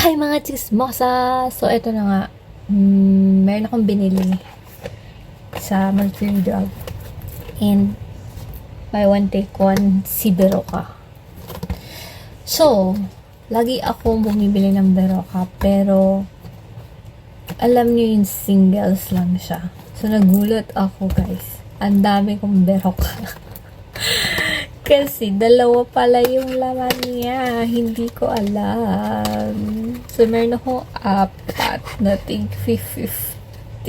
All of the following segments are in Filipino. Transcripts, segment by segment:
Hi mga chismosa! So, ito na nga. Meron akong binili sa Mercury Drug. And, buy one take one, si Berocca. So, lagi akong bumibili ng Berocca. Pero, alam niyo yung singles lang siya. So, nagulat ako guys. Ang dami kong Berocca. Kasi dalawa pala yung laman niya. Hindi ko alam. So, meron akong apat na tig 15.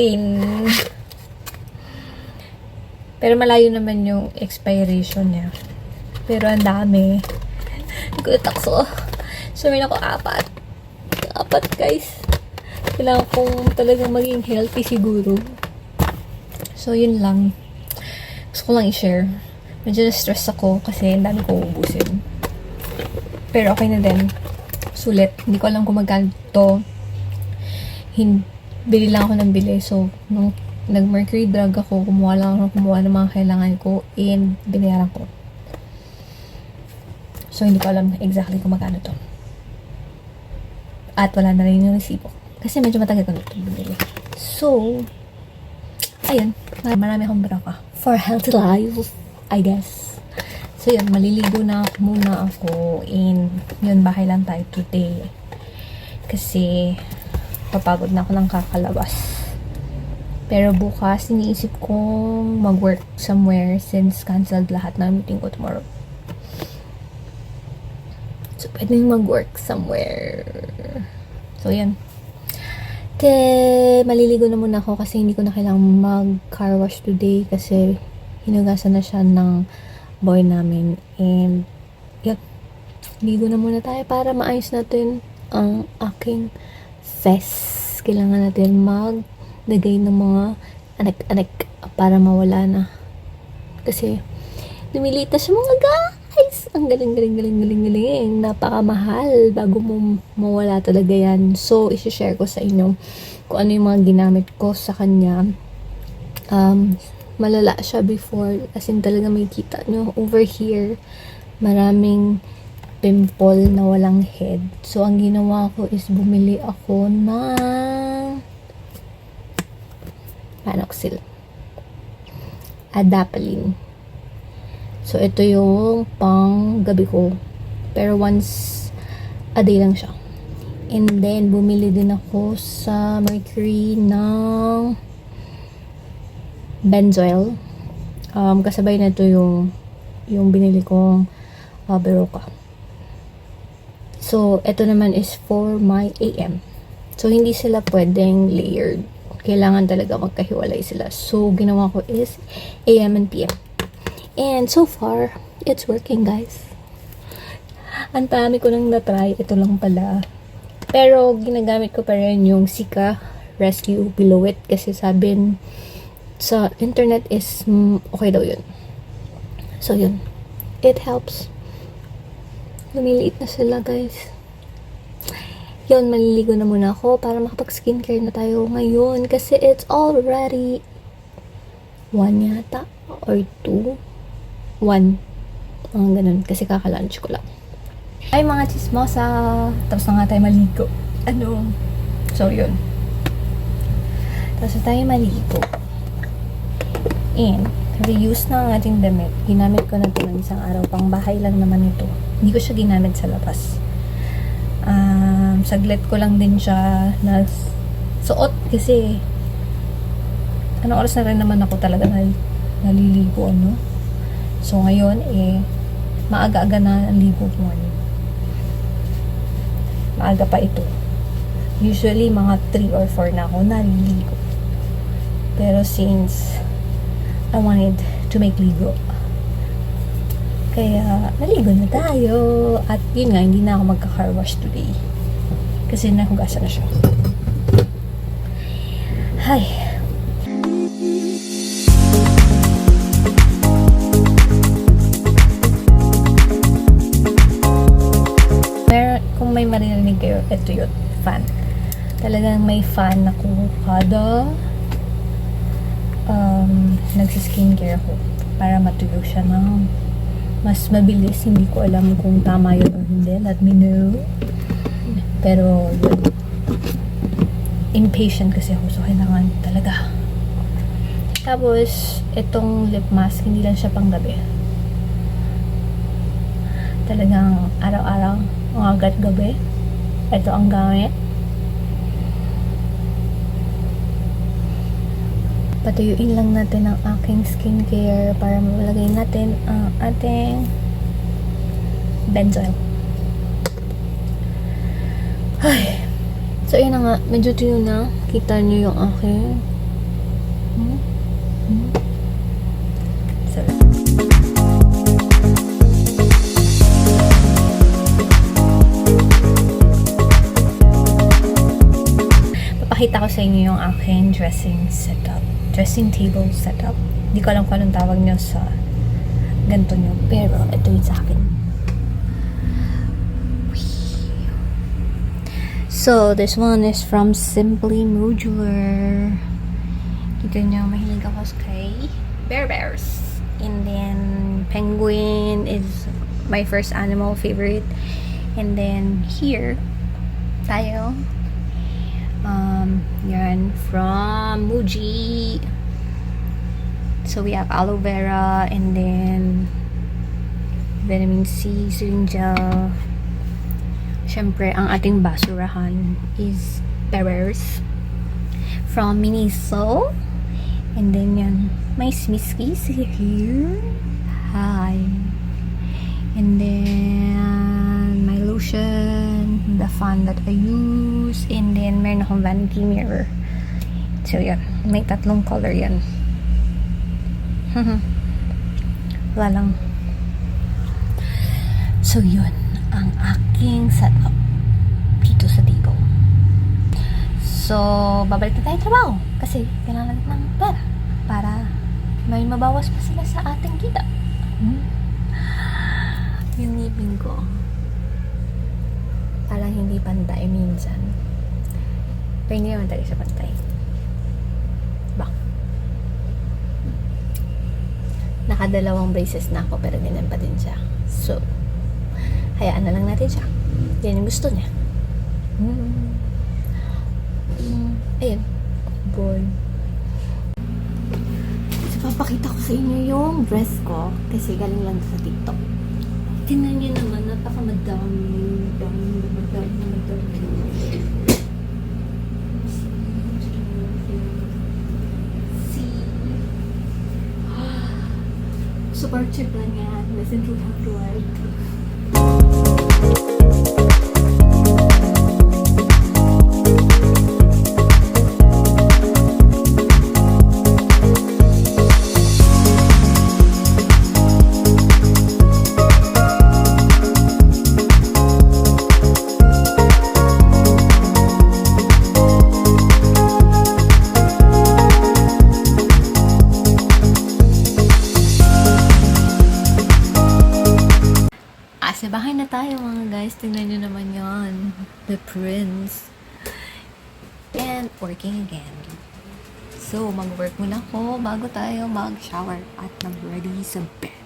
Pero malayo naman yung expiration niya. Pero ang dami. Good ako. So, meron akong apat. Apat guys. Kailangan kong talagang maging healthy siguro. So, yun lang. Gusto ko lang i-share. Medyo na-stress ako kasi ang dami ko ubusin. Pero okay na din. Sulit. Hindi ko alam kung magkano to. Bili lang ako ng bili. So, nung nag-Mercury Drug ako, kumuha ng mga kailangan ko and binayaran ko. So, hindi ko alam exactly kung magkano to. At wala na rin yung resibo. Kasi medyo matagal ko nito bumili. So, ayun. Marami akong Berocca. For healthy life, I guess. So, yun. Maliligo na muna ako. And, yun, bahay lang tayo today. Kasi, papagod na ako ng kakalabas. Pero bukas, iniisip kong mag-work somewhere since canceled lahat ng meeting ko tomorrow. So, pwedeng mag-work somewhere. So, yun. Maliligo na muna ako kasi hindi ko na kailangang mag-car wash today kasi hinugasan na siya ng boy namin. And, yun. Ligo na muna tayo para maayos natin ang aking face. Kailangan natin maglagay ng mga anak-anak para mawala na. Kasi, lumilita sa mga guys. Ang galing. Napakamahal bago mo mawala talaga yan. So, isi-share ko sa inyo kung ano yung mga ginamit ko sa kanya. Malala siya before. As in talaga may kita nyo. Over here, maraming pimple na walang head. So, ang ginawa ko is bumili ako ng Panoxyl. Adapalene. So, ito yung pang gabi ko. Pero once a day lang siya. And then, bumili din ako sa Mercury ng benzoyl. Kasabay na ito yung binili kong Berocca. So, ito naman is for my AM. So, hindi sila pwedeng layered. Kailangan talaga magkahiwalay sila. So, ginawa ko is AM and PM. And so far, it's working guys. Ang dami ko nang na-try. Ito lang pala. Pero, ginagamit ko pa rin yung Sika Rescue Below It. Kasi sabi sa internet is okay daw yun. So, yun. It helps. Lumiliit na sila guys. Yun, maliligo na muna ako para makapag-skincare na tayo ngayon. Kasi it's already 1 yata. Or 2. 1. Mga ganun. Kasi kaka-lunch ko lang. Ay mga chismosa. Tapos na nga tayo maligo. So, yun. Tapos na tayo maligo. And, reuse na ang ating damit. Ginamit ko na ito ng isang araw. Pang bahay lang naman ito. Hindi ko siya ginamit sa labas. Saglit ko lang din siya na suot kasi anong oras na rin naman ako talaga naliligo, no? So, ngayon, maaga-aga na ang ligo ko ngayon. Maaga pa ito. Usually, mga 3 or 4 na ako naliligo. Pero since I wanted to make ligo, kaya, naligo na tayo. At yun nga, hindi na ako magka-car wash today. Kasi nahugasan na siya. Hay. Kung may maririnig kayo, ito yun, fan. Talagang may fan na kada nagsiskincare ako para matuyo siya ng mas mabilis. Hindi ko alam kung tama yun o hindi. Let me know. Pero, yun. Impatient kasi ako, so kailangan talaga. Tapos, itong lip mask, hindi lang siya pang gabi. Talagang araw-araw, umagat gabi. Ito ang gamit. Patuyuin lang natin ang aking skincare para malagay natin ang ating benzoyl. Ay. So, yun na nga. Medyo tuyo na. Kita nyo yung aking sorry. Papakita ko sa inyo yung aking dressing table setup. Hindi ko alam kung anong tawag nyo sa ganito nyo, pero ito yung sa akin. So, this one is from Simply Modular. Kita nyo, mahilig ako kay Bear Bears. And then, penguin is my first animal favorite. And then, here, tayo. Yan, from Muji. So, we have aloe vera, and then, vitamin C, syringe. Siyempre, ang ating basurahan is Bears from Miniso. And then yan, my Smiskies here. Hi. And then, my lotion, the fan that I use. And then, meron akong vanity mirror. So, yan. May 3 color yan. Wala lang. So, yun ang aking setup dito sa table. So, babalik na tayo trabaho kasi kailangan natin ng pera para may mabawas pa sila sa ating kita. Yung ngipin ko parang hindi pantay minsan, pero hindi naman talaga siya pantay. Nakadalawang braces na ako pero ganyan pa din siya. So, hayaan na lang natin siya. Yan yung gusto niya. Ayun. Boy. So, papakita ko sa inyo yung dress ko kasi galing lang sa TikTok. Tingnan niyo naman, napakamadami. Madami. Super cheap lang yan. Listen to how to work. Sa bahay na tayo mga guys. Tingnan nyo naman yon, the prince. And working again. So, mag-work muna ako bago tayo mag-shower at mag-ready sa bed.